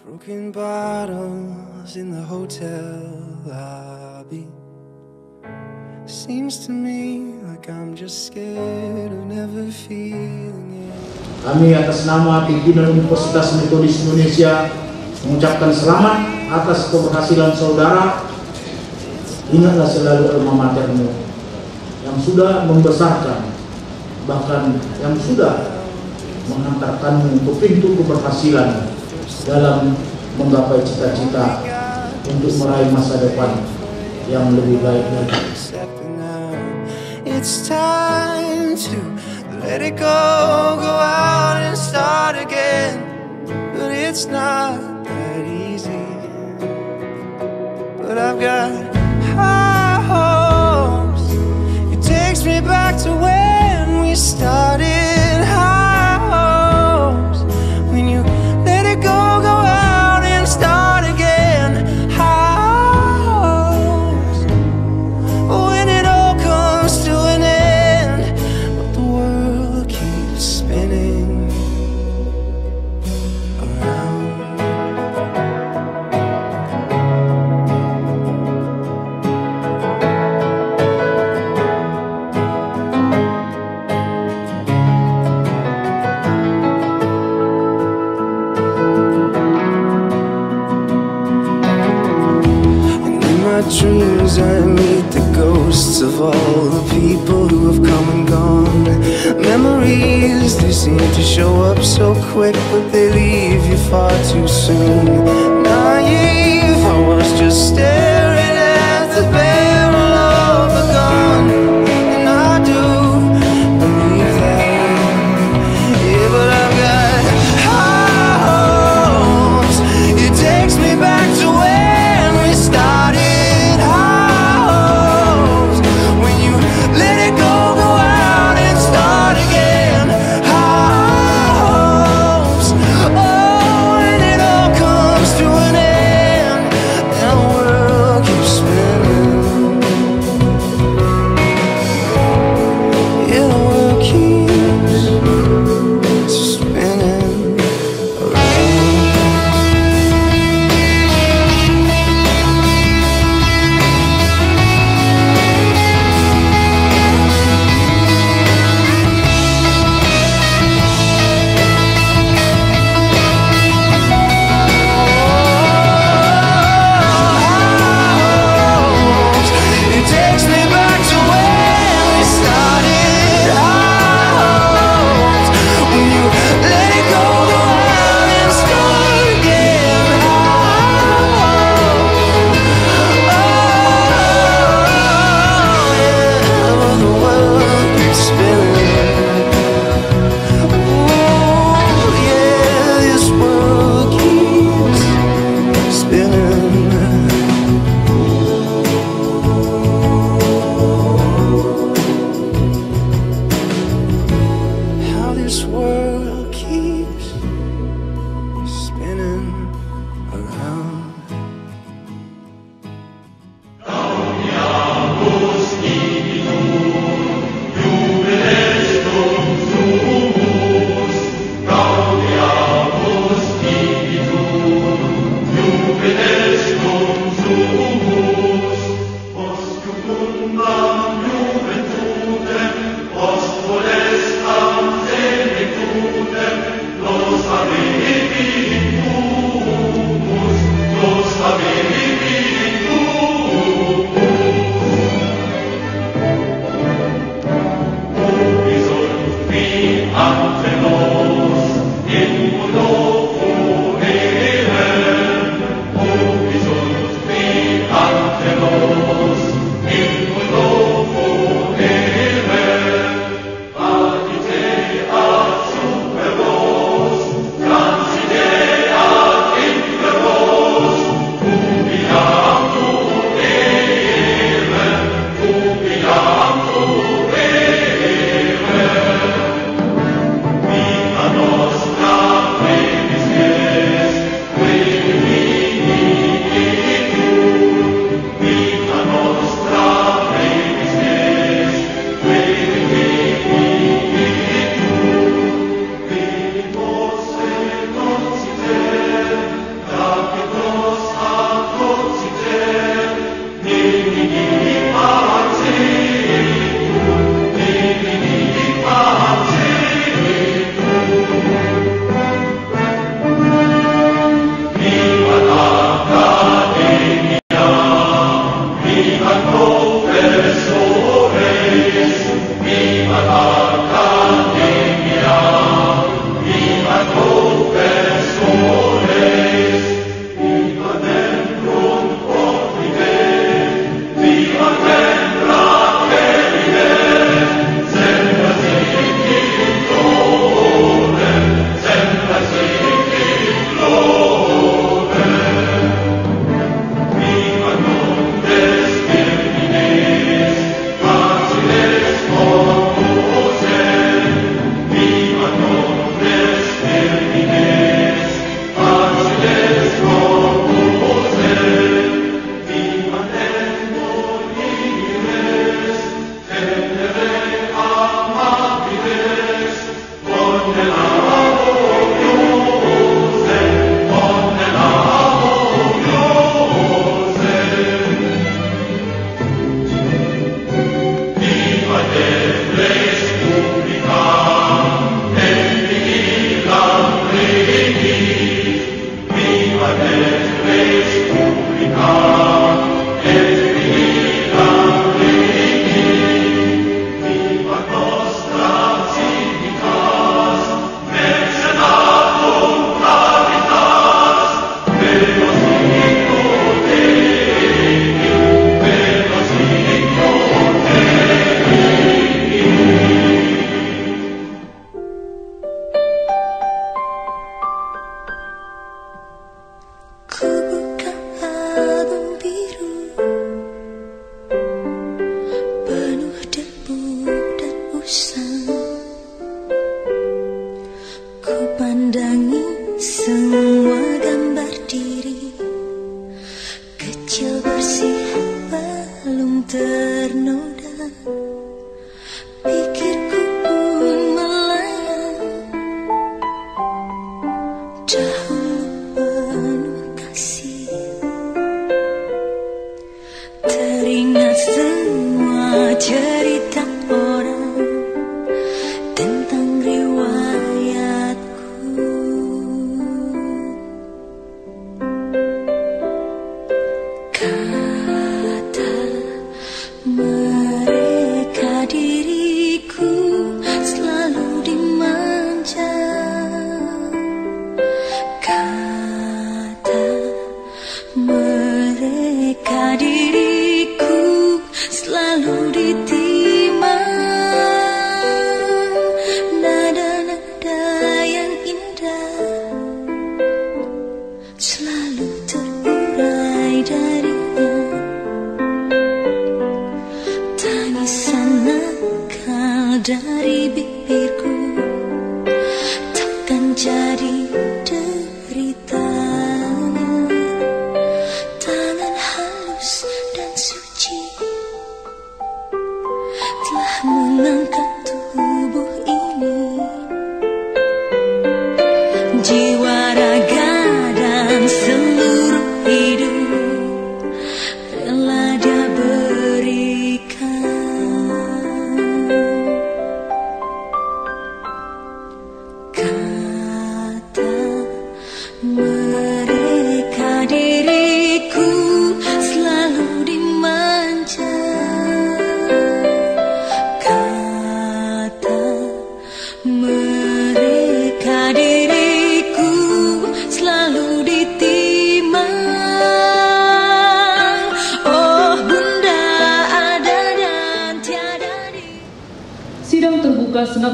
Broken bottles in the hotel lobby. Seems to me like I'm just scared of never feeling it. Kami atas nama pimpinan Universitas Metodis Indonesia mengucapkan selamat atas keberhasilan saudara. Ingatlah selalu alma matermu yang sudah membesarkan, bahkan yang sudah mengantarkanmu ke pintu keberhasilan dalam menggapai cita-cita untuk meraih masa depan yang lebih baik lagi. It's time to let it go out and start again. But it's not that easy. But I've got high hopes. It takes me back to when we started. High hopes. When you let it go out and start again. High hopes. When it all comes to an end, but the world keeps spinning around. My dreams, I meet the ghosts of all the people who have come and gone. Memories, they seem to show up so quick, but they leave you far too soon. Naive, I was just staring at the barrel of a gun, and I do believe that. Yeah, but I've got high hopes. It takes me back to when we started. This world keeps spinning around. Gaudiamus Igitur, jubilestum sumus. Gaudiamus Igitur, jubilestum sumus. Post jucundam juventutem, post podestam nos habevi humus, nos habevi humus. Ubi sunt qui ante nos, in mundo funerem. Ubi sunt qui ante nos, in mundo funerem. Adite ad superbos, transite ad infernus, ubiam tu verem, ubiam tu verem.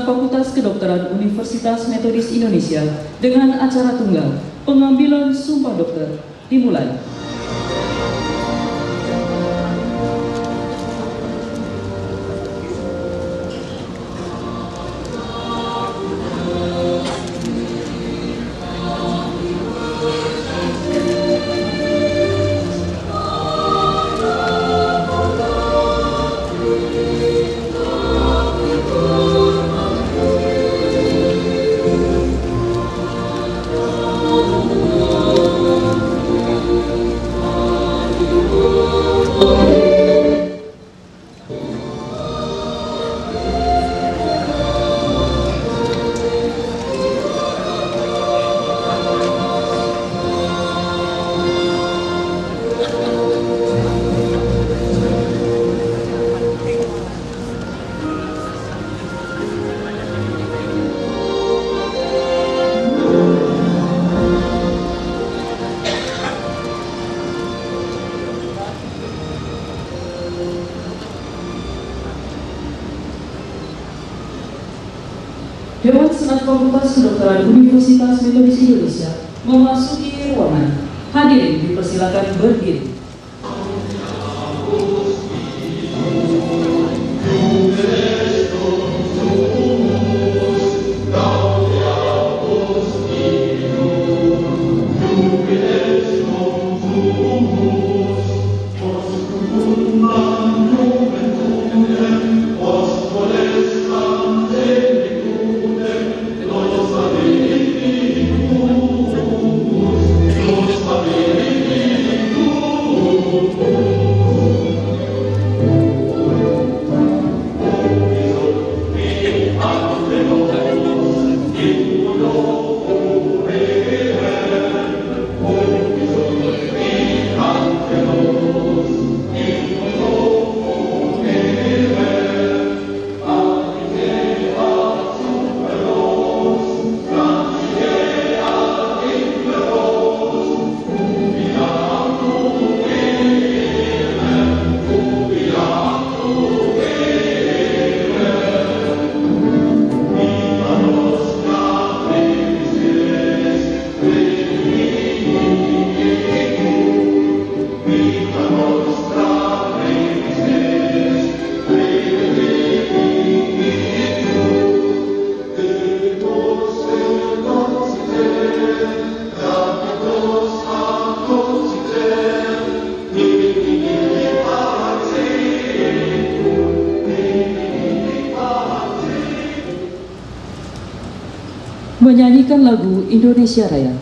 Senat Fakultas Kedokteran Universitas Metodis Indonesia dengan acara tunggal pengambilan Sumpah Dokter dimulai. Dewan Senat Fakultas Kedokteran Universitas Metodis Indonesia memasuki ruangan. Hadirin dipersilakan berdiri. Menyanyikan lagu Indonesia Raya.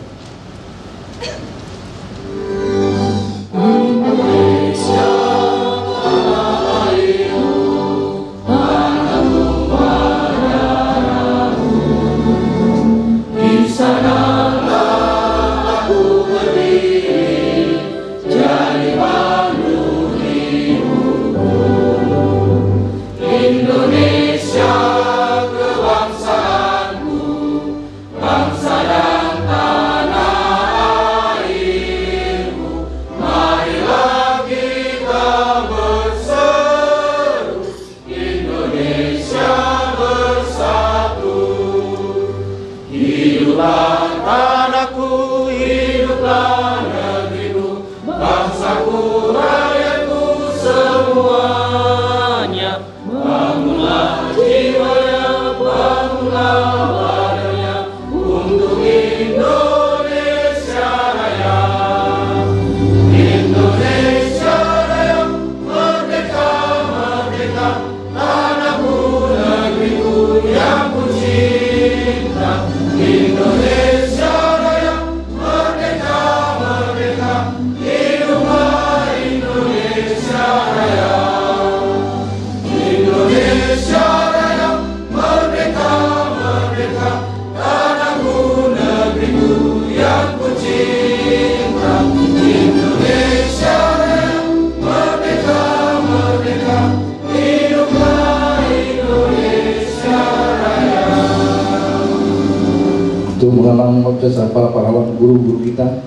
Mengalang jasa para pahlawan guru-guru kita,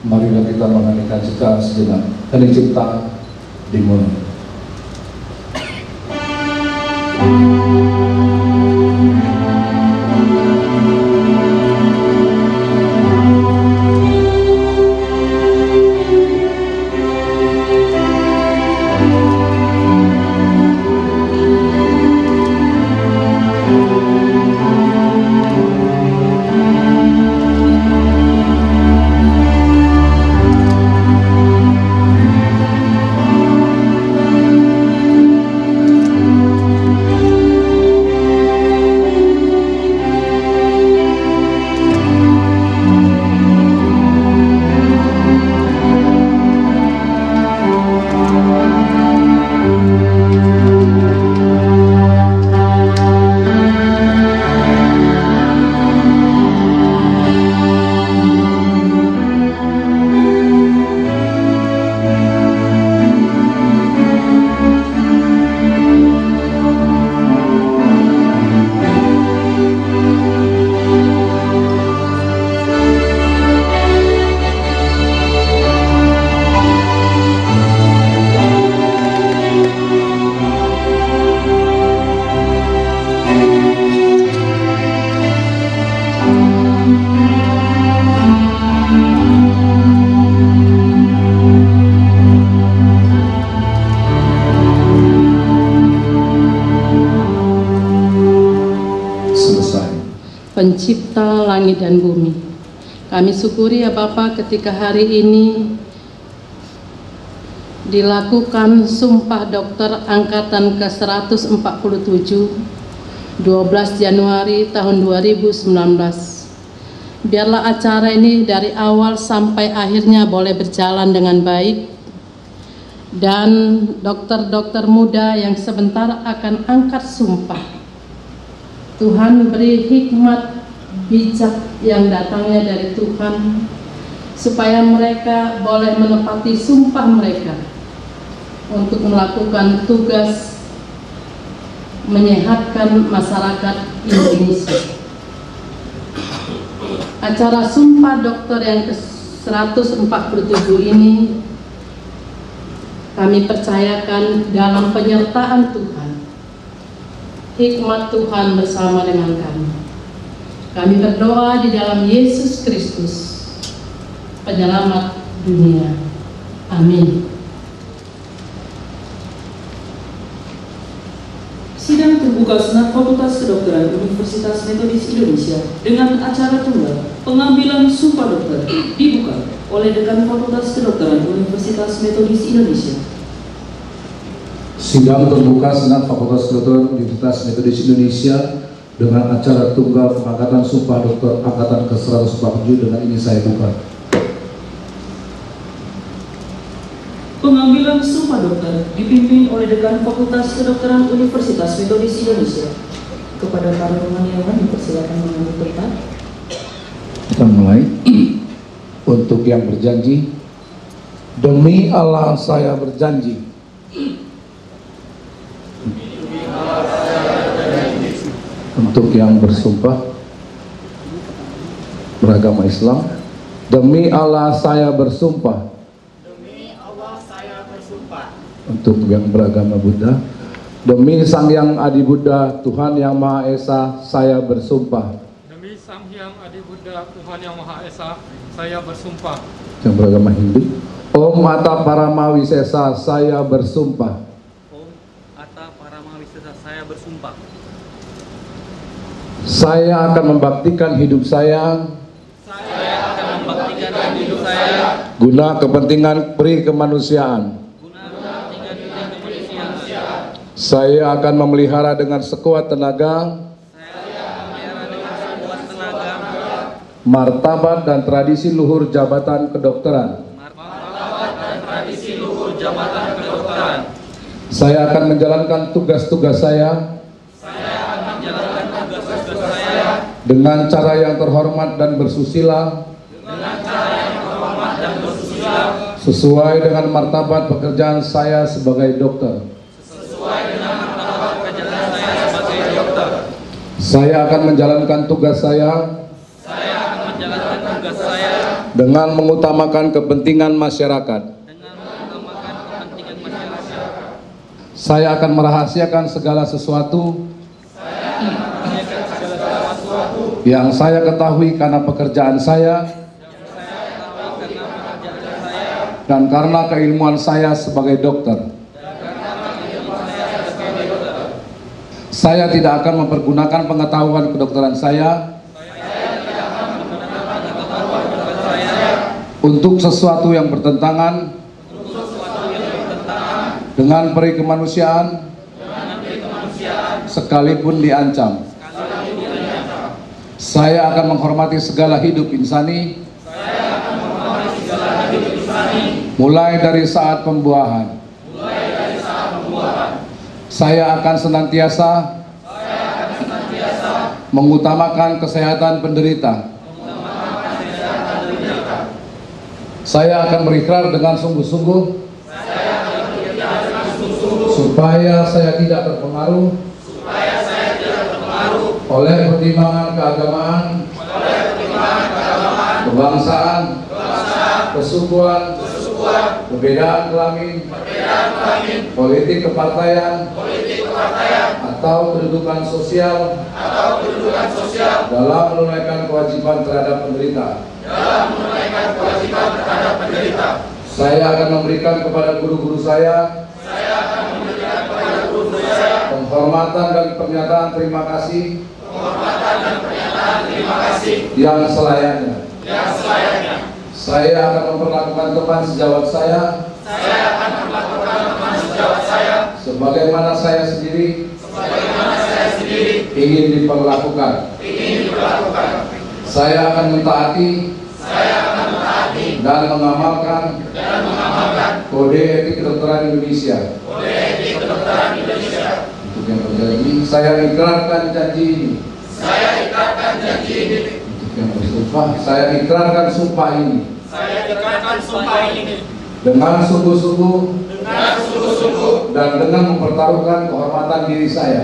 marilah kita menyanyikan secara sejenak Hening Cipta dimulai. Pencipta langit dan bumi. Kami syukuri ya Bapa ketika hari ini dilakukan Sumpah Dokter Angkatan ke-147 12 Januari tahun 2019. Biarlah acara ini dari awal sampai akhirnya boleh berjalan dengan baik, dan dokter-dokter muda yang sebentar akan angkat sumpah, Tuhan beri hikmat bijak yang datangnya dari Tuhan, supaya mereka boleh menepati sumpah mereka untuk melakukan tugas menyehatkan masyarakat Indonesia. Acara Sumpah Dokter yang ke-147 ini kami percayakan dalam penyertaan Tuhan. Hikmat Tuhan bersama dengan kami. Kami berdoa di dalam Yesus Kristus, Penyelamat dunia. Amin. Sidang terbuka Senat Fakultas Kedokteran Universitas Metodis Indonesia dengan acara tunggal pengambilan Sumpah Dokter dibuka oleh Dekan Fakultas Kedokteran Universitas Metodis Indonesia. Sidang terbuka Senat Fakultas Kedokteran Universitas Metodis Indonesia dengan acara tunggal pengangkatan Sumpah Dokter Angkatan ke-147 dengan ini saya buka. Pengambilan Sumpah Dokter dipimpin oleh Dekan Fakultas Kedokteran Universitas Metodis Indonesia. Kepada para penganiawan dipersilakan mengambil tempat. Kita mulai. Untuk yang berjanji, demi Allah saya berjanji. Untuk yang bersumpah beragama Islam, demi Allah saya bersumpah. Untuk yang beragama Buddha, demi Sang Hyang Adi Buddha Tuhan Yang Maha Esa saya bersumpah. Demi Sang Hyang Adi Buddha Tuhan Yang Maha Esa saya bersumpah. Yang beragama Hindu, Om Atta Paramawisesa saya bersumpah. Om Atta Paramawisesa saya bersumpah. Saya akan membaktikan hidup saya. Saya akan membaktikan hidup saya Guna kepentingan peri kemanusiaan. Saya akan memelihara dengan sekuat tenaga martabat dan tradisi luhur jabatan kedokteran. Saya akan menjalankan tugas-tugas saya dengan cara yang terhormat dan bersusila, sesuai dengan martabat pekerjaan saya sebagai dokter. Saya akan menjalankan tugas saya dengan mengutamakan kepentingan masyarakat. Saya akan merahasiakan segala sesuatu yang saya ketahui karena pekerjaan saya dan karena keilmuan saya sebagai dokter. Saya tidak akan mempergunakan pengetahuan kedokteran saya untuk sesuatu yang bertentangan dengan peri kemanusiaan sekalipun diancam. Saya akan menghormati segala hidup insani mulai dari saat pembuahan. Saya akan senantiasa mengutamakan kesehatan penderita. Saya akan berikrar dengan sungguh-sungguh supaya saya tidak terpengaruh oleh pertimbangan keagamaan, kebangsaan, kesukuan, perbedaan kelamin, politik kepartaian, atau kedudukan sosial dalam menunaikan kewajiban terhadap penderita. Saya akan memberikan kepada guru-guru saya penghormatan dan pernyataan terima kasih yang selayaknya. Saya akan memperlakukan teman sejawat saya sebagaimana saya sendiri ingin diperlakukan. Saya akan mentaati dan mengamalkan Kode Etik Kedokteran Indonesia. Untuk yang berjanji, saya ikrarkan janji ini. Untuk yang bersumpah, saya ikrarkan sumpah ini. Dengan sungguh-sungguh dan dengan mempertaruhkan kehormatan diri saya.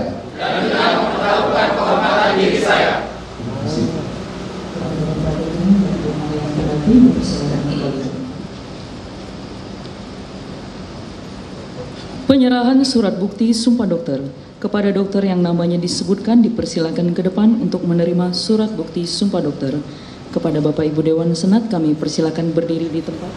Penyerahan surat bukti sumpah dokter kepada dokter yang namanya disebutkan dipersilakan ke depan untuk menerima surat bukti sumpah dokter. Kepada Bapak Ibu Dewan Senat kami persilakan berdiri di tempat.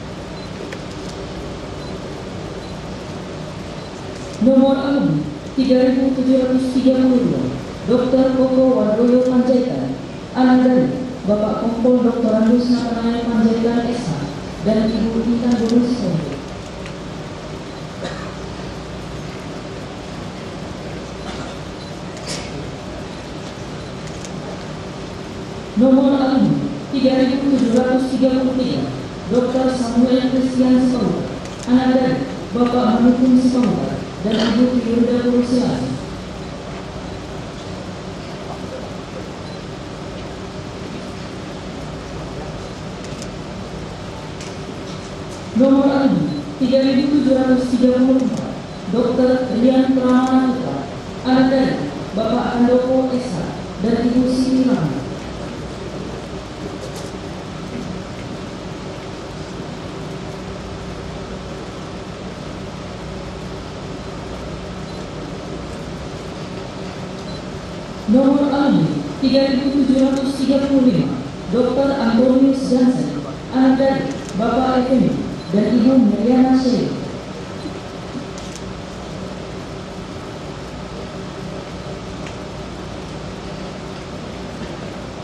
Nomor alumni 3732 Dr. Koko Wardoyo Panjaitan, anak dari Bapak Kompol Dr. Andus Nathanael Panjaitan SH dan Ibu Intan Bonus Pondok. Nomor alumni 3733 Dr. Samuel Christian Sipamukar, anak dari Bapak Manukung Sipamukar dan Ibu Firda Pursiasi. Nomor alumni 3734 Dr. Rian Pramana Putra, anak dari Bapak Andoko SH dan Ibu Siti Rahma. Nomor alumni 3735 Dr. Antonius Jansen, anak dari Bapak Effendi dan Ibu Meriana Syed.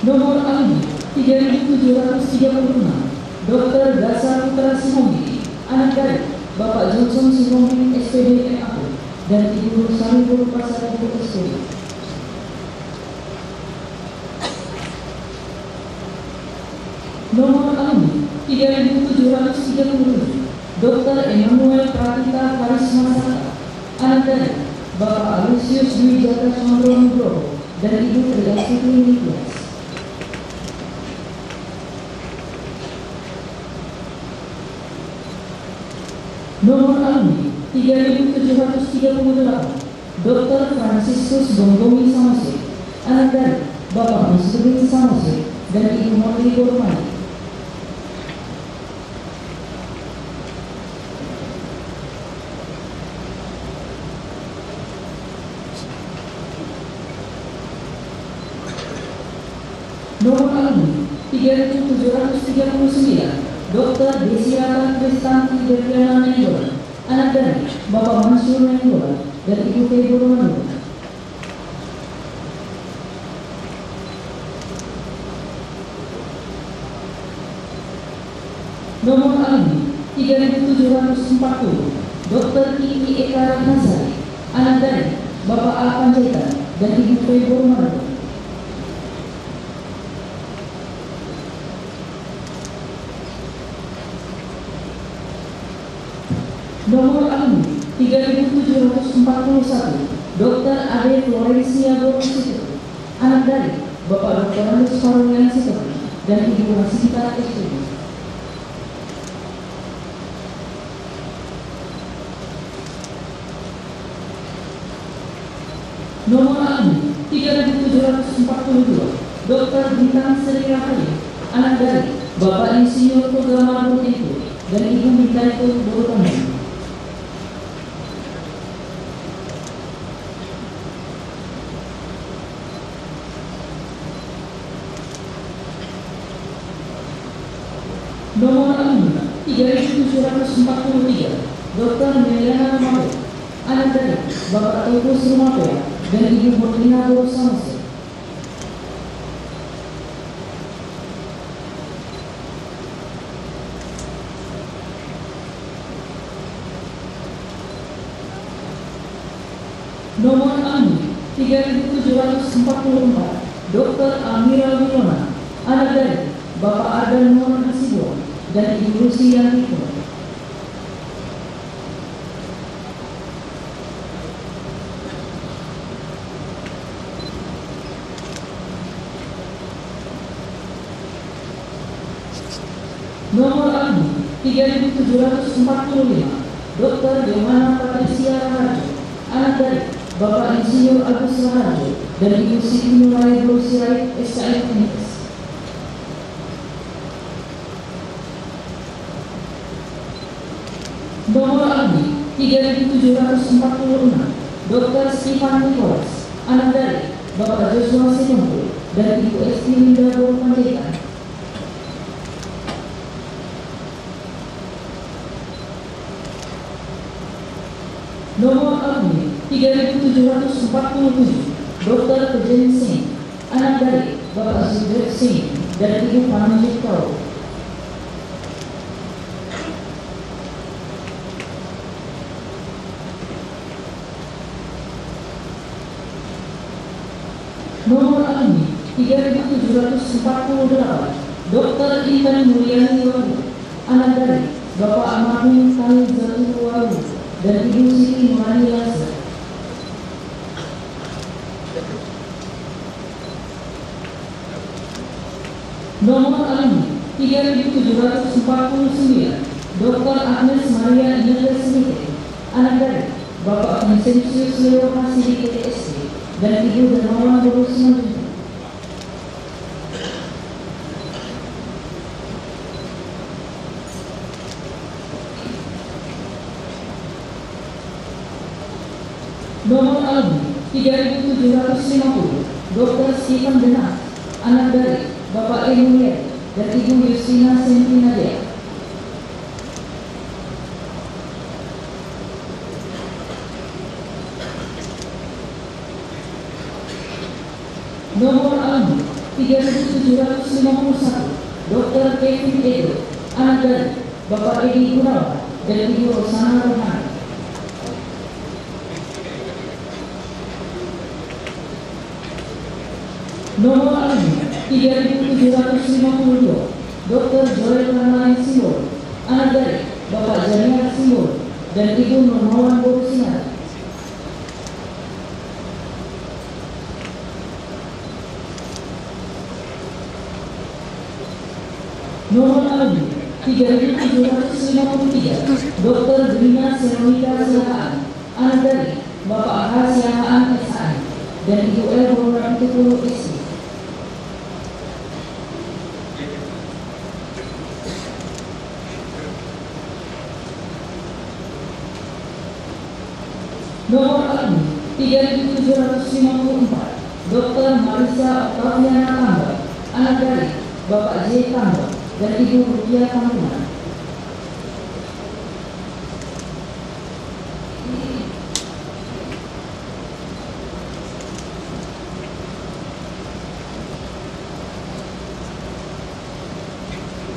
Nomor alumni 3736 Dr. Gasa Putra Simondi, anak dari Bapak Johnson Simondi SPD MAP dan Ibu Rusani Pasar Ibu SPD. Nomor alumni 3737 Dr. Emmanuel Pratita Karisma Saka, anak dari Bapak Alusius Dwi Jaka Chandra Nugroho dan Ibu Tridasiti Nicholas. Nomor alumni 3738 Dr. Franciscus Gonggongi Samosir, anak dari Bapak Muslimin Samosir dan Ibu Mori Gormani. Nomor alumni 3739 Dr. Desirata Kristanti Deviana Nenggolan, anak dari Bapak Mansur Nenggolan dan Ibu Tebo Romandola. Nomor alumni 3740 Dr. Kiki Eka Ratnasari, anak dari Bapak A. Panjaitan dan Ibu Tebo Romandola. Nomor alumni 3741 Dr. Ade Florencia Gorosito, anak dari Bapak Dr. Andus Farulian Sitopi dan Ibu Rasita SPD. Nomor alumni 3742 Dr. Bintang Sri Rahali, anak dari Bapak Insinyur Programa Itu dan Ibu Bintang Borokandang. Nomor alumni 3743 Dr. Meliana Mabuk, anak dari Bapak Taukus Rumapea dan Ibu Morlina Borsamose. Nomor Andi 3744, Dr. Amira Wilona, anak dari Bapak Adan Muhammad Hasibuan dan Ibu Lucy Yanti. Nomor Andi 3745, Dr. Yomana Patricia Raharjo, anak dari Bapak Insinyur Agus Raharjo dan Ibu Siti Nuraya Sirait SKM-NS. Nomor Andi 3746, Dr. Stefan Nicholas, anak dari Bapak Joshua Sinompo dan Ibu Esti Linda Panjaitan. Nomor Andi 3747, Dr. Tejen Singh, anak dari Bapak Sudret Singh dan Ibu Panjit Kaur. Nomor Andi 3748, Dr. Intan Mulyani Waru, anak dari Bapak Almarhum Khalil Zatul Waru dan Ibu Siti Nurani Lasa. Nomor Andi 3749, Dr. Agnes Maria Indah Smith, anak dari Bapak Vincenzius Leo Hasidi PTSD dan Ibu Darmawan Borusman. Nomor Andi 3750, Dr. Stephen Denat, anak dari Bapak Emilia dan Ibu Yustina Sentinadia. Nomor Andi 3751, Dr. Kevin Edo, anak dari Bapak Edi Gunawan dan Ibu Rosana Rohani. Nomor Andi 3752, Dr. Joel Ramalan Simbol, anak dari Bapak Janiar Simbol dan Ibu Nurmawan Borusinar. Nomor Andi 3753, Dr. Brina Seronika Silahaan, anak dari Bapak Hasiahaan SAN dan Ibu El Borapitupulu SI. Nomor Andi 3754, Dr. Marisa Octaviana Tambak, anak dari Bapak J. Tambak dan Ibu Rupiah Tambunan.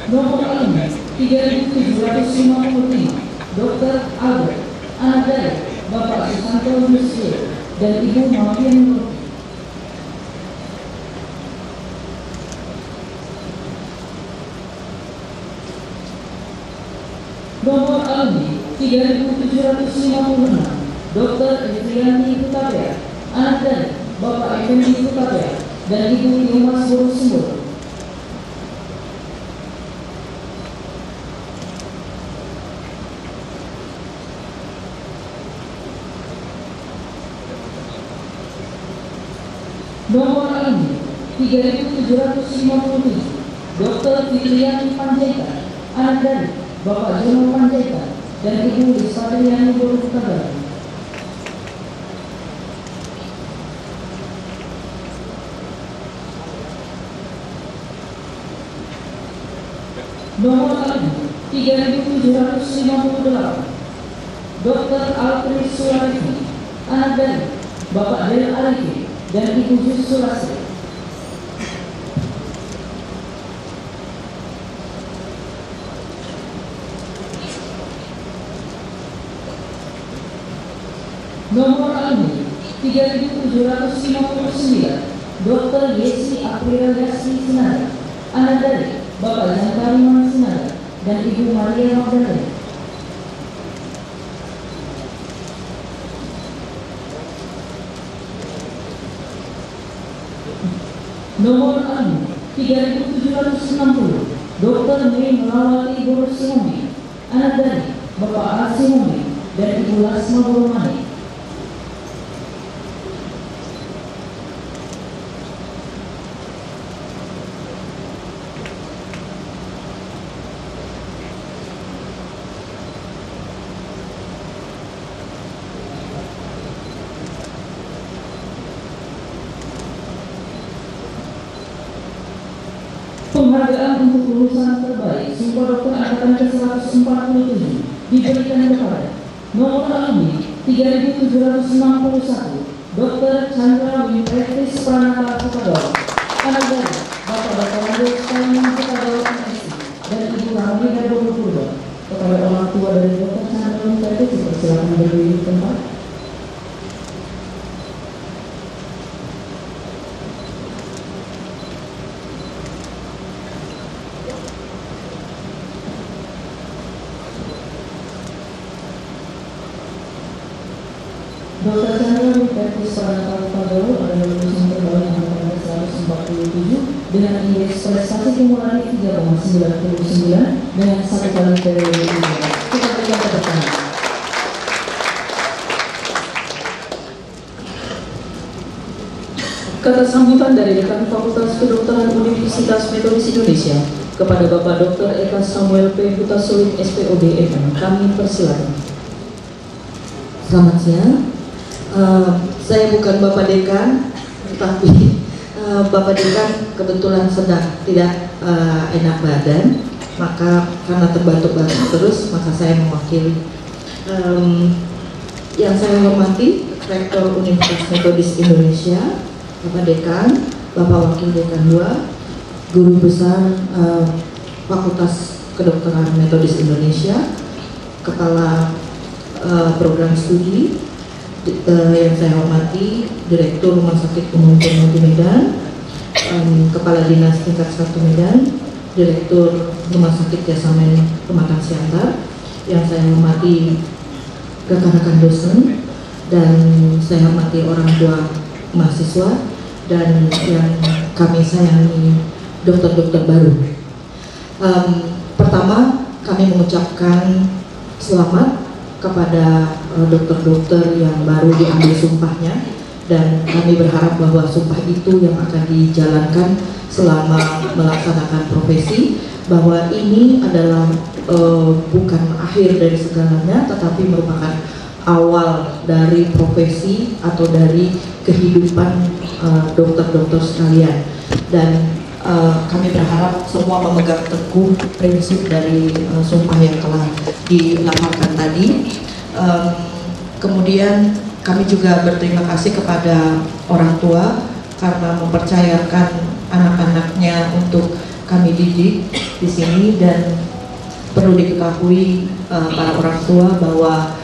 Nomor Andi 3755, Dr. Albert, anak dari Bapak Susanto Yusuf dan Ibu Mafian Nur. Nomor Andi 3756, Dr. Evianti Hutapea, anak dari Bapak Effendi Hutapea dan Ibu Yumas Borusimbol. Nomor Andi 3757, Dr. Fitriani Panjaitan, anak dari Bapak Jono Panjaitan dan Ibu Lispatriani Borukabari. Nomor Andi 3758, Dr. Alfred Sulaiman, anak dari Bapak Del Arifin dan Ibu Jus Sulasi. Nomor Andi 3.759 Dr. Yesi April Yasmi Sinaga, anak dari Bapak Zankariman Sinaga dan Ibu Maria Magdalena. Nomor anu 3.760 Dr. Mei Melawati Boros Simomi, anak dari Bapak A. Simomi dan Ibu Lasma Boromani. Penghargaan untuk lulusan terbaik Sumpah Dokter Angkatan ke-147 diberikan kepada nomor alumni 3.761 Dr. Chandra Winfredis Pranata Sukadol, anak dari Bapak Dr. Salman Sukadol MSc dan Ibu Ramina Dodo. Kepada orang tua dari Dr. Chandra Winfredis dipersilakan berdiri di tempat. Dr. Chandra Winfredis Pranata Sukadol adalah lulusan terbaik angkatan ke-147 dengan indeks prestasi kumulatif 3,99 dengan 1 kali periode. Kita berikan tepuk tangan. Kata sambutan dari Dekan Fakultas Kedokteran Universitas Metodis Indonesia kepada Bapak Dr. Eka Samuel P. Hutasolid SPOD FM, kami persilakan. Selamat siang. Saya bukan Bapak Dekan, tetapi Bapak Dekan kebetulan sedang tidak enak badan, maka karena terbatuk-batuk terus, maka saya mewakili. Yang saya hormati Rektor Universitas Metodis Indonesia, Bapak Dekan, Bapak Wakil Dekan 2, Guru Besar Fakultas Kedokteran Metodis Indonesia, Kepala Program Studi, yang saya hormati Direktur Rumah Sakit Umum Pemudi Medan, Kepala Dinas Tingkat 1 Medan, Direktur Rumah Sakit Yasamen Pematang Siantar, yang saya hormati rekan-rekan dosen, dan saya hormati orang tua mahasiswa, dan yang kami sayangi dokter-dokter baru. Pertama, kami mengucapkan selamat kepada dokter-dokter yang baru diambil sumpahnya, dan kami berharap bahwa sumpah itu yang akan dijalankan selama melaksanakan profesi, bahwa ini adalah bukan akhir dari segalanya, tetapi merupakan awal dari profesi atau dari kehidupan dokter-dokter sekalian. Dan kami berharap semua memegang teguh prinsip dari sumpah yang telah dilaporkan tadi. Kemudian kami juga berterima kasih kepada orang tua karena mempercayakan anak-anaknya untuk kami didik di sini. Dan perlu diketahui para orang tua bahwa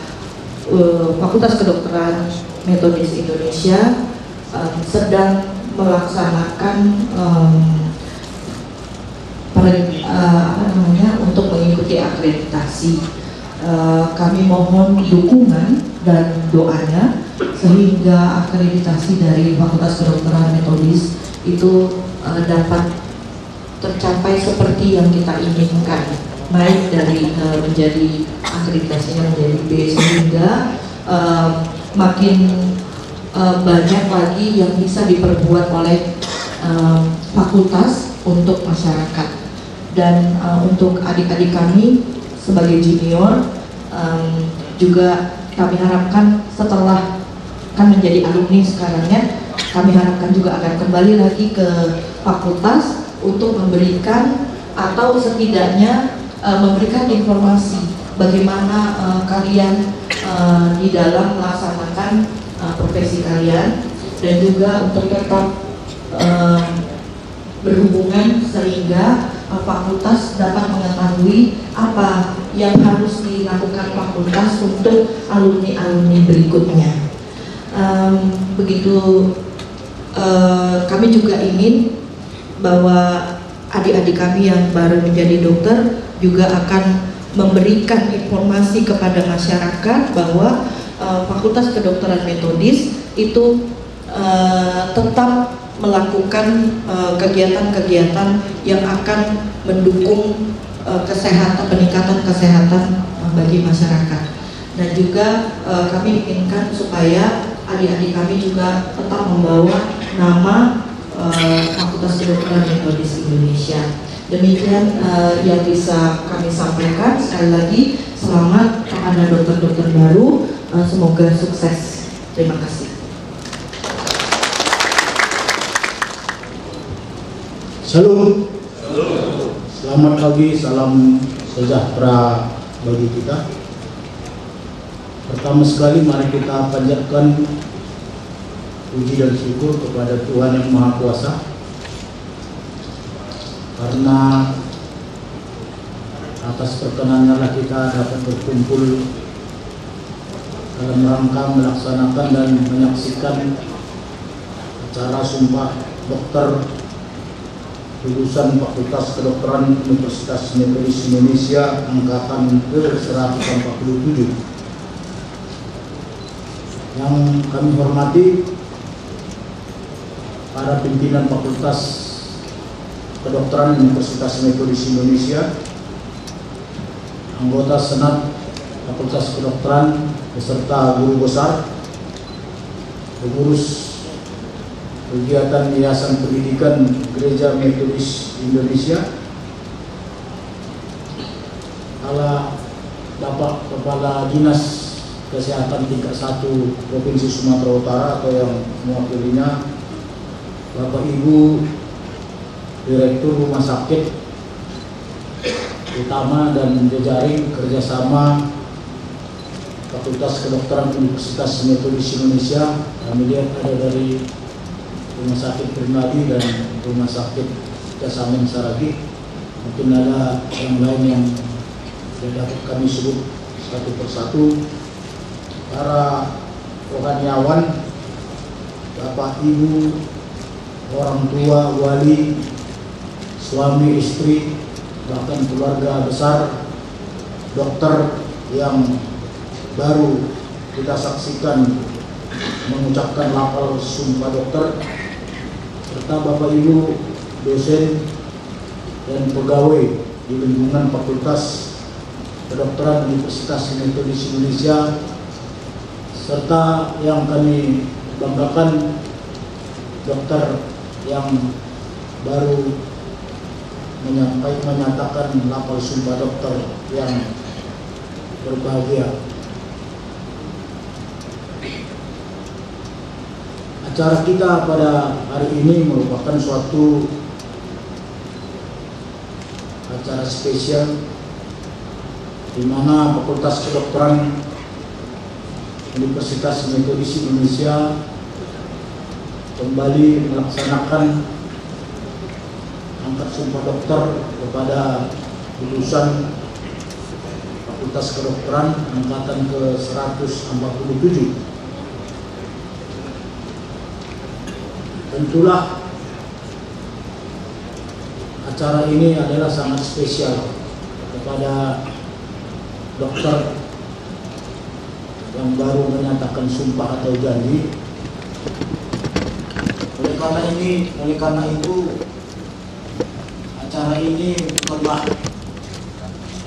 Fakultas Kedokteran Metodis Indonesia sedang melaksanakan untuk mengikuti akreditasi. Kami mohon dukungan dan doanya sehingga akreditasi dari Fakultas Kedokteran Metodis itu dapat tercapai seperti yang kita inginkan, baik dari menjadi akreditasinya menjadi B, sehingga makin banyak lagi yang bisa diperbuat oleh fakultas untuk masyarakat. Dan untuk adik-adik kami sebagai junior, juga kami harapkan setelah kan menjadi alumni sekarang ya, kami harapkan juga akan kembali lagi ke fakultas untuk memberikan atau setidaknya memberikan informasi bagaimana kalian di dalam melaksanakan profesi kalian, dan juga untuk tetap berhubungan sehingga fakultas dapat mengetahui apa yang harus dilakukan fakultas untuk alumni-alumni berikutnya. Begitu kami juga ingin bahwa adik-adik kami yang baru menjadi dokter juga akan memberikan informasi kepada masyarakat bahwa Fakultas Kedokteran Metodis itu tetap melakukan kegiatan-kegiatan yang akan mendukung peningkatan kesehatan bagi masyarakat. Dan juga kami inginkan supaya adik-adik kami juga tetap membawa nama Fakultas Kedokteran Metodis Indonesia. Demikian yang bisa kami sampaikan. Sekali lagi selamat kepada dokter-dokter baru, semoga sukses. Terima kasih. Salam. Selamat pagi, salam sejahtera bagi kita. Pertama sekali mari kita panjatkan puji dan syukur kepada Tuhan Yang Maha Kuasa, karena atas perkenannya lah kita dapat berkumpul dalam rangka melaksanakan dan menyaksikan acara Sumpah Dokter lulusan Fakultas Kedokteran Universitas Metodis Indonesia angkatan ke-147. Yang kami hormati para pimpinan Fakultas Kedokteran Universitas Metodis Indonesia, anggota Senat Fakultas Kedokteran beserta guru besar, pengurus kegiatan Yayasan Pendidikan Gereja Metodis Indonesia, Bapak Kepala Dinas Kesehatan tingkat 1 Provinsi Sumatera Utara atau yang mewakilinya, Bapak Ibu Direktur Rumah Sakit Utama dan jejaring kerjasama Fakultas Kedokteran Universitas Metodis Indonesia. Kami lihat ada dari Rumah Sakit Primadi dan Rumah Sakit Jasamen Saragi. Mungkin ada yang lain yang dapat kami sebut satu persatu. Para rohaniawan, Bapak Ibu, orang tua, wali, suami, istri, bahkan keluarga besar, dokter yang baru kita saksikan mengucapkan lafal Sumpah Dokter, serta Bapak Ibu dosen dan pegawai di lingkungan Fakultas Kedokteran Universitas Metodis Indonesia, serta yang kami banggakan dokter yang baru menyatakan lafal Sumpah Dokter yang berbahagia. Acara kita pada hari ini merupakan suatu acara spesial di mana Fakultas Kedokteran Universitas Metodis Indonesia kembali melaksanakan angkat Sumpah Dokter kepada lulusan Fakultas Kedokteran angkatan ke-147. Tentulah acara ini adalah sangat spesial kepada dokter yang baru menyatakan sumpah atau janji. Oleh karena itu acara ini bukanlah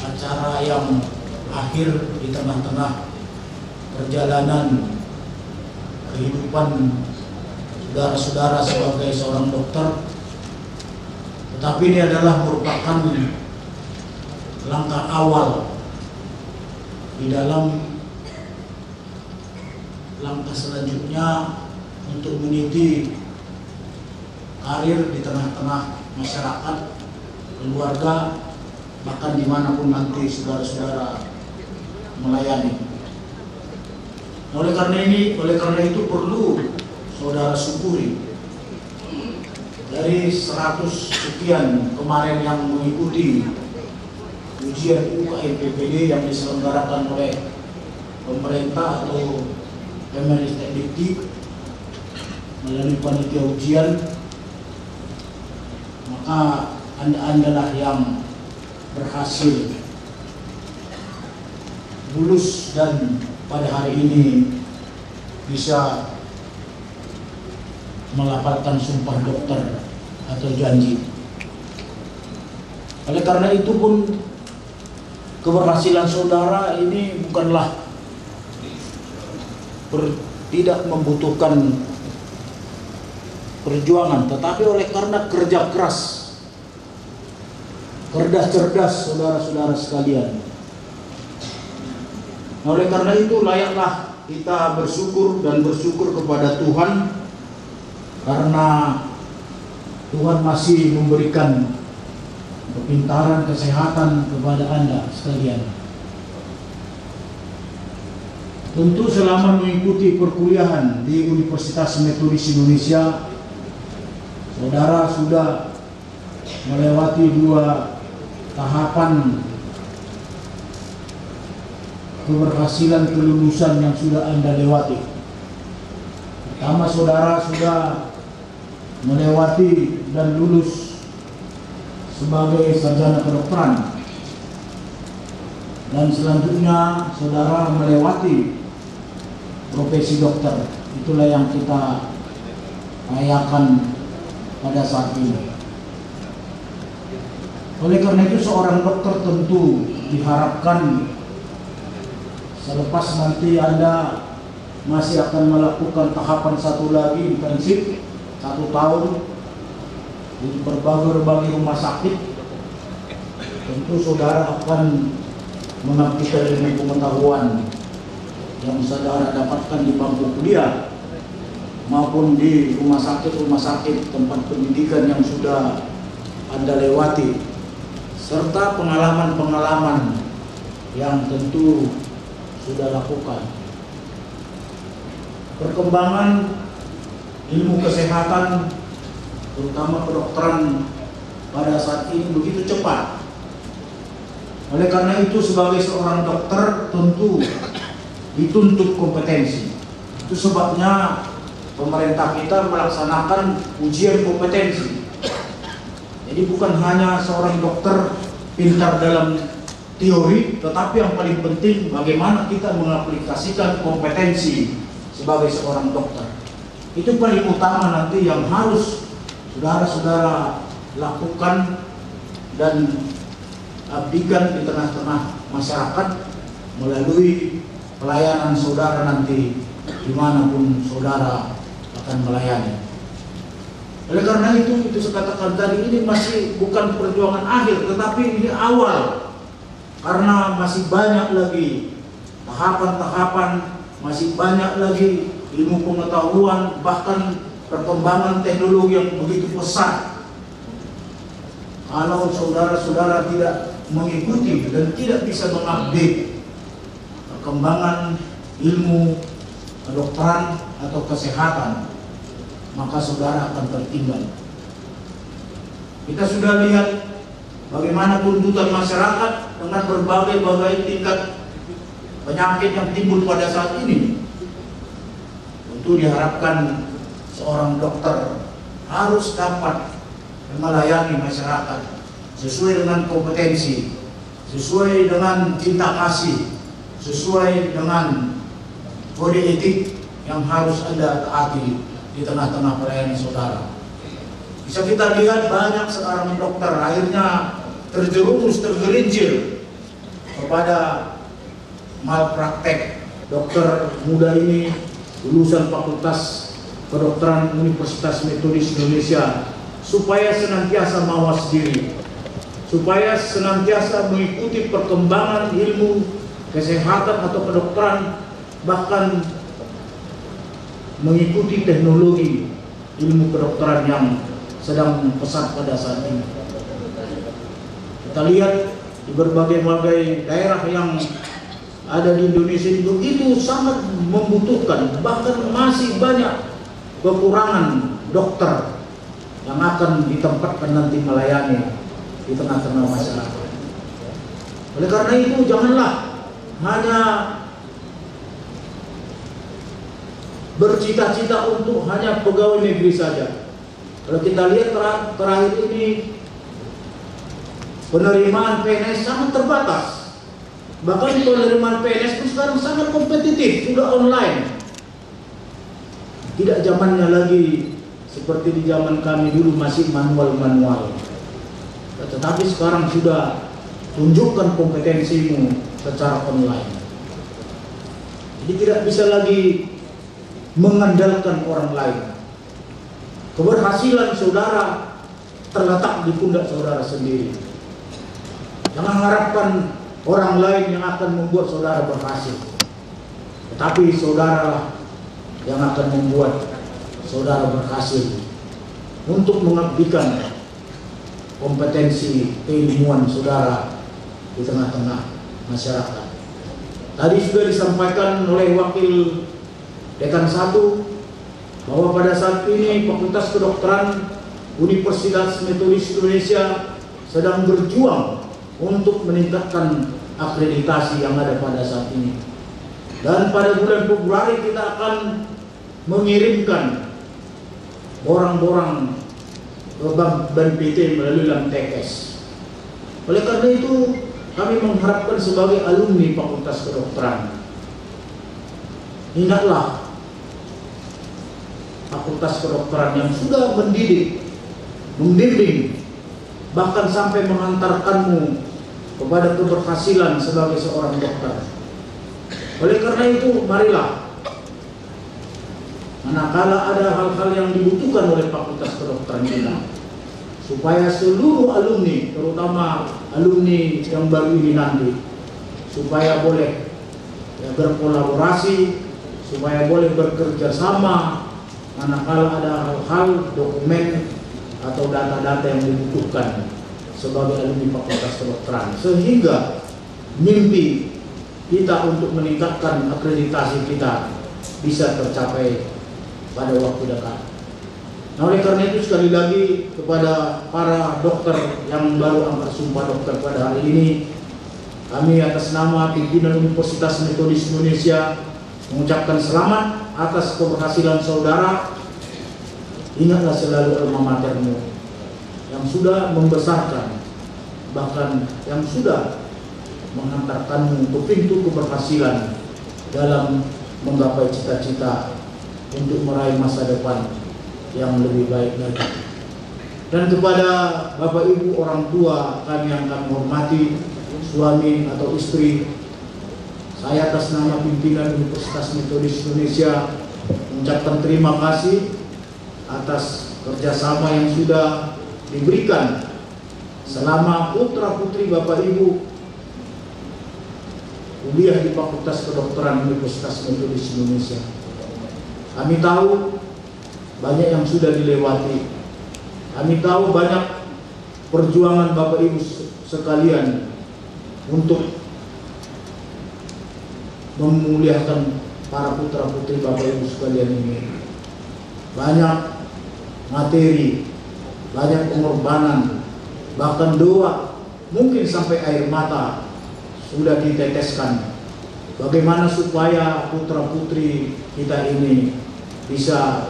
acara yang akhir di tengah-tengah perjalanan kehidupan saudara-saudara sebagai seorang dokter, tetapi ini adalah merupakan langkah awal di dalam langkah selanjutnya untuk meniti karir di tengah-tengah masyarakat, keluarga, bahkan dimanapun nanti saudara-saudara melayani. Oleh karena itu perlu saudara syukuri dari 100 sekian kemarin yang mengikuti ujian UKM PPD yang diselenggarakan oleh pemerintah atau Kemenristek Dikti melalui panitia ujian, maka Anda-andalah yang berhasil lulus dan pada hari ini bisa melafalkan sumpah dokter atau janji. Oleh karena itu pun keberhasilan saudara ini bukanlah tidak membutuhkan perjuangan, tetapi oleh karena kerja keras, cerdas saudara-saudara sekalian. Oleh karena itu layaklah kita bersyukur kepada Tuhan karena Tuhan masih memberikan kepintaran, kesehatan kepada Anda sekalian. Tentu selama mengikuti perkuliahan di Universitas Metodis Indonesia, saudara sudah melewati 2 tahapan keberhasilan kelulusan yang sudah Anda lewati. Pertama, saudara sudah melewati dan lulus sebagai sarjana kedokteran, dan selanjutnya saudara melewati profesi dokter. Itulah yang kita rayakan pada saat ini. Oleh karena itu seorang dokter tentu diharapkan selepas nanti Anda masih akan melakukan tahapan satu lagi intensif 1 tahun di berbagai rumah sakit, tentu saudara akan mengabdikan ilmu pengetahuan yang saudara dapatkan di bangku kuliah maupun di rumah sakit tempat pendidikan yang sudah Anda lewati, serta pengalaman-pengalaman yang tentu sudah lakukan. Perkembangan ilmu kesehatan terutama kedokteran pada saat ini begitu cepat. Oleh karena itu sebagai seorang dokter tentu dituntut kompetensi. Itu sebabnya pemerintah kita melaksanakan ujian kompetensi. Jadi bukan hanya seorang dokter pintar dalam teori, tetapi yang paling penting bagaimana kita mengaplikasikan kompetensi sebagai seorang dokter. Itu paling utama nanti yang harus saudara-saudara lakukan dan abdikan di tengah-tengah masyarakat melalui pelayanan saudara nanti dimanapun saudara akan melayani. Oleh karena itu saya katakan tadi, ini masih bukan perjuangan akhir, tetapi ini awal. Karena masih banyak lagi tahapan-tahapan, masih banyak lagi ilmu pengetahuan, bahkan perkembangan teknologi yang begitu pesat. Kalau saudara-saudara tidak mengikuti dan tidak bisa mengupdate perkembangan ilmu kedokteran atau kesehatan, maka saudara akan tertinggal. Kita sudah lihat bagaimana tuntutan masyarakat dengan berbagai tingkat penyakit yang timbul pada saat ini. Tentu diharapkan seorang dokter harus dapat melayani masyarakat sesuai dengan kompetensi, sesuai dengan cinta kasih, sesuai dengan kode etik yang harus Anda taati di tengah-tengah pelayanan saudara. Bisa kita lihat banyak sekarang dokter akhirnya tergelincir kepada malpraktek. Dokter muda ini lulusan Fakultas Kedokteran Universitas Metodis Indonesia supaya senantiasa mawas diri, supaya senantiasa mengikuti perkembangan ilmu kesehatan atau kedokteran, bahkan mengikuti teknologi ilmu kedokteran yang sedang pesat pada saat ini. Kita lihat di berbagai daerah yang ada di Indonesia itu sangat membutuhkan, bahkan masih banyak kekurangan dokter yang akan ditempatkan nanti melayani di tengah-tengah masyarakat. Oleh karena itu janganlah hanya bercita-cita untuk hanya pegawai negeri saja. Kalau kita lihat terakhir ini penerimaan PNS sangat terbatas. Bahkan penerimaan PNS itu sekarang sangat kompetitif, sudah online. Tidak zamannya lagi seperti di zaman kami dulu masih manual-manual. Tetapi sekarang sudah tunjukkan kompetensimu secara online. Jadi tidak bisa lagi mengandalkan orang lain. Keberhasilan saudara terletak di pundak saudara sendiri. Jangan harapkan orang lain yang akan membuat saudara berhasil, tetapi saudara yang akan membuat saudara berhasil untuk mengabdikan kompetensi keilmuan saudara di tengah-tengah masyarakat. Tadi sudah disampaikan oleh Wakil Dekan 1 bahwa pada saat ini Fakultas Kedokteran Universitas Metodis Indonesia sedang berjuang untuk meningkatkan akreditasi yang ada pada saat ini. Dan pada bulan Februari kita akan mengirimkan borang-borang ke Bank BNPT melalui LAMTEKES. Oleh karena itu kami mengharapkan sebagai alumni Fakultas Kedokteran, hendaklah Fakultas Kedokteran yang sudah mendidik, membimbing, bahkan sampai mengantarkanmu kepada keberhasilan sebagai seorang dokter. Oleh karena itu, marilah, manakala ada hal-hal yang dibutuhkan oleh Fakultas Kedokteran kita, supaya seluruh alumni, terutama alumni yang baru ini nanti, supaya boleh berkolaborasi, supaya boleh bekerja sama, manakala ada hal-hal dokumen atau data-data yang dibutuhkan sebagai alumni Fakultas Kedokteran, sehingga mimpi kita untuk meningkatkan akreditasi kita bisa tercapai pada waktu dekat. Nah, oleh karena itu sekali lagi kepada para dokter yang baru angkat sumpah dokter pada hari ini, kami atas nama pimpinan Universitas Metodis Indonesia mengucapkan selamat atas keberhasilan saudara. Ingatlah selalu alma matermu yang sudah membesarkan, bahkan yang sudah mengantarkanmu ke pintu keberhasilan dalam menggapai cita-cita untuk meraih masa depan yang lebih baik lagi. Dan kepada Bapak Ibu orang tua kami yang kami hormati, suami atau istri, saya atas nama pimpinan Universitas Metodis Indonesia mengucapkan terima kasih atas kerjasama yang sudah diberikan selama putra putri Bapak Ibu kuliah di Fakultas Kedokteran Universitas Metodis Indonesia. Kami tahu banyak yang sudah dilewati. Kami tahu banyak perjuangan Bapak Ibu sekalian untuk memuliakan para putra putri Bapak Ibu sekalian ini. Banyak materi, banyak pengorbanan, bahkan doa, mungkin sampai air mata sudah diteteskan. Bagaimana supaya putra putri kita ini bisa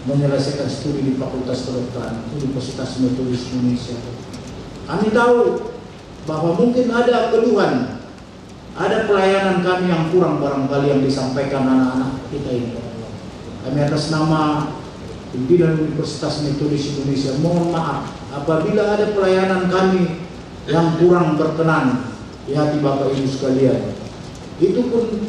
menyelesaikan studi di Fakultas Kedokteran Universitas Metodis Indonesia. Kami tahu bahwa mungkin ada keluhan, ada pelayanan kami yang kurang barangkali yang disampaikan anak-anak kita ini. Kami atas nama pimpinan Universitas Metodis Indonesia mohon maaf apabila ada pelayanan kami yang kurang berkenan di hati Bapak Ibu sekalian. Itu pun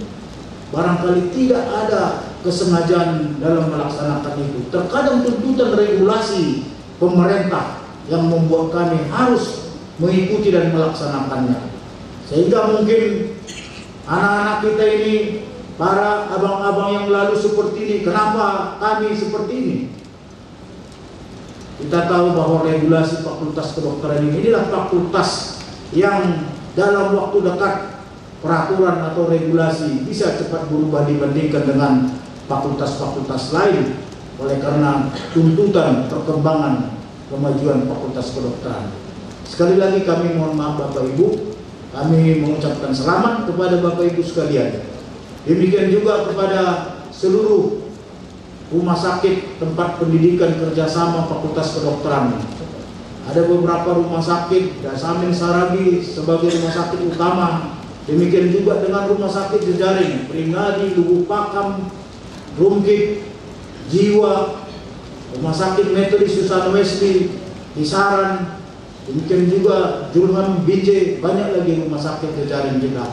barangkali tidak ada kesengajaan dalam melaksanakan itu. Terkadang tuntutan regulasi pemerintah yang membuat kami harus mengikuti dan melaksanakannya. Sehingga mungkin anak-anak kita ini, para abang-abang yang lalu seperti ini, kenapa kami seperti ini? Kita tahu bahwa regulasi Fakultas Kedokteran ini adalah fakultas yang dalam waktu dekat peraturan atau regulasi bisa cepat berubah dibandingkan dengan fakultas-fakultas lain oleh karena tuntutan perkembangan kemajuan Fakultas Kedokteran. Sekali lagi kami mohon maaf Bapak Ibu, kami mengucapkan selamat kepada Bapak Ibu sekalian. Demikian juga kepada seluruh rumah sakit tempat pendidikan kerjasama Fakultas Kedokteran. Ada beberapa rumah sakit, Dasamin Sarabi sebagai rumah sakit utama. Demikian juga dengan rumah sakit jejaring, Pringadi, Lugu Pakam, Rumkit, Jiwa, rumah sakit Metodis Susana Wesley, Kisaran, demikian juga Julham Binjai, banyak lagi rumah sakit jejaring kita.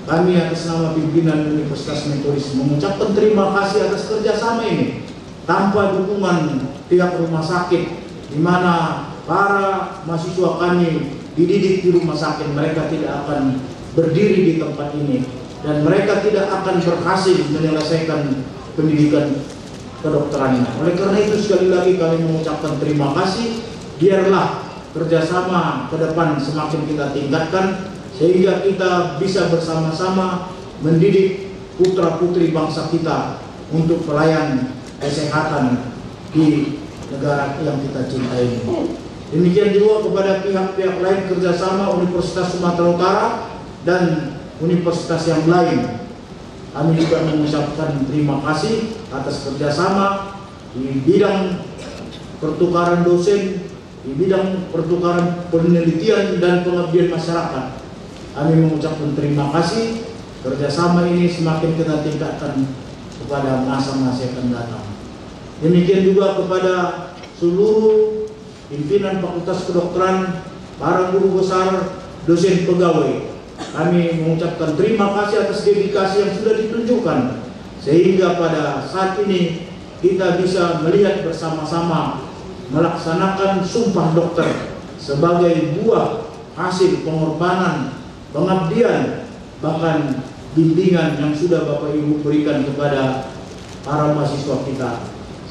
Kami atas nama pimpinan Universitas Metodis mengucapkan terima kasih atas kerjasama ini. Tanpa dukungan pihak rumah sakit, di mana para mahasiswa kami dididik di rumah sakit, mereka tidak akan berdiri di tempat ini dan mereka tidak akan berhasil menyelesaikan pendidikan kedokterannya. Oleh karena itu sekali lagi kami mengucapkan terima kasih. Biarlah kerjasama ke depan semakin kita tingkatkan sehingga kita bisa bersama-sama mendidik putra-putri bangsa kita untuk pelayan kesehatan di negara yang kita cintai ini. Demikian juga kepada pihak-pihak lain kerjasama Universitas Sumatera Utara dan universitas yang lain. Kami juga mengucapkan terima kasih atas kerjasama di bidang pertukaran dosen, di bidang pertukaran penelitian dan pengabdian masyarakat. Kami mengucapkan terima kasih. Kerjasama ini semakin kita tingkatkan kepada masa-masa yang akan datang. Demikian juga kepada seluruh pimpinan Fakultas Kedokteran, para guru besar, dosen pegawai. Kami mengucapkan terima kasih atas dedikasi yang sudah ditunjukkan sehingga pada saat ini kita bisa melihat bersama-sama melaksanakan sumpah dokter sebagai buah hasil pengorbanan, pengabdian, bahkan bimbingan yang sudah Bapak Ibu berikan kepada para mahasiswa kita,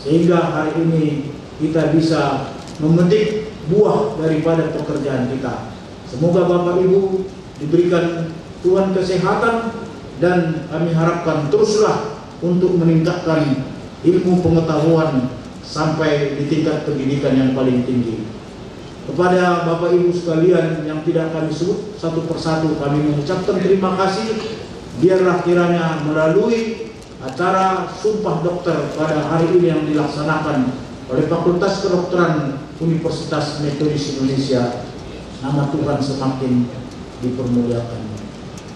sehingga hari ini kita bisa memetik buah daripada pekerjaan kita. Semoga Bapak Ibu diberikan Tuhan kesehatan dan kami harapkan teruslah untuk meningkatkan ilmu pengetahuan sampai di tingkat pendidikan yang paling tinggi. Kepada Bapak Ibu sekalian yang tidak kami sebut satu persatu, kami mengucapkan terima kasih. Biarlah kiranya melalui acara Sumpah Dokter pada hari ini yang dilaksanakan oleh Fakultas Kedokteran Universitas Metodis Indonesia, nama Tuhan semakin dipermuliakan.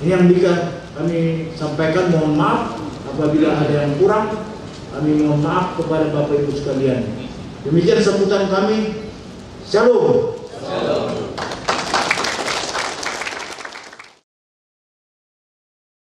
Ini yang bisa kami sampaikan. Mohon maaf apabila ada yang kurang. Kami mohon maaf kepada Bapak Ibu sekalian. Demikian sambutan kami. Shalom.